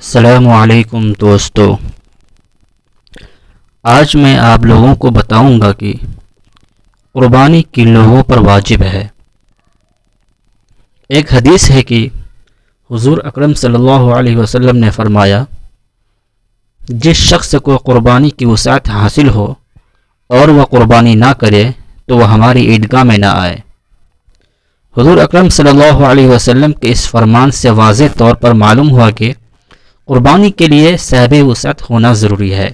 السلام علیکم دوستو، آج میں آپ لوگوں کو بتاؤں گا کہ قربانی کن لوگوں پر واجب ہے۔ ایک حدیث ہے کہ حضور اکرم صلی اللہ علیہ وسلم نے فرمایا، جس شخص کو قربانی کی وسعت حاصل ہو اور وہ قربانی نہ کرے تو وہ ہماری عیدگاہ میں نہ آئے۔ حضور اکرم صلی اللہ علیہ وسلم کے اس فرمان سے واضح طور پر معلوم ہوا کہ قربانی کے لیے صاحب وسعت ہونا ضروری ہے،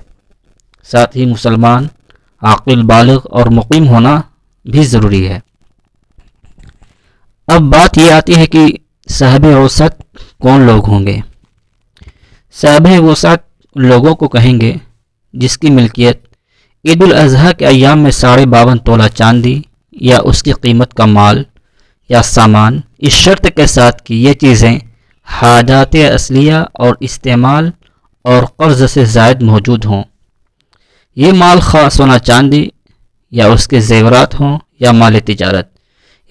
ساتھ ہی مسلمان، عاقل، بالغ اور مقیم ہونا بھی ضروری ہے۔ اب بات یہ آتی ہے کہ صاحب وسعت کون لوگ ہوں گے؟ صاحب وسعت ان لوگوں کو کہیں گے جس کی ملکیت عید الاضحیٰ کے ایام میں 52.5 تولہ چاندی یا اس کی قیمت کا مال یا سامان، اس شرط کے ساتھ کہ یہ چیزیں حاجات اصلیہ اور استعمال اور قرض سے زائد موجود ہوں۔ یہ مال خواہ سونا چاندی یا اس کے زیورات ہوں یا مال تجارت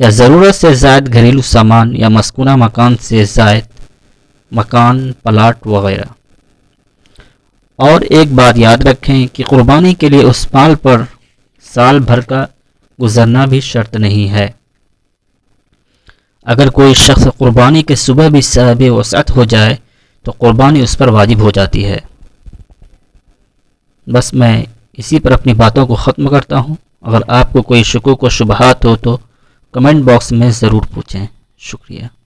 یا ضرورت سے زائد گھریلو سامان یا مسکونہ مکان سے زائد مکان، پلاٹ وغیرہ۔ اور ایک بات یاد رکھیں کہ قربانی کے لیے اس مال پر سال بھر کا گزرنا بھی شرط نہیں ہے۔ اگر کوئی شخص قربانی کے صبح بھی صاحب وسعت ہو جائے تو قربانی اس پر واجب ہو جاتی ہے۔ بس میں اسی پر اپنی باتوں کو ختم کرتا ہوں۔ اگر آپ کو کوئی شکوک و شبہات ہو تو کمنٹ باکس میں ضرور پوچھیں۔ شکریہ۔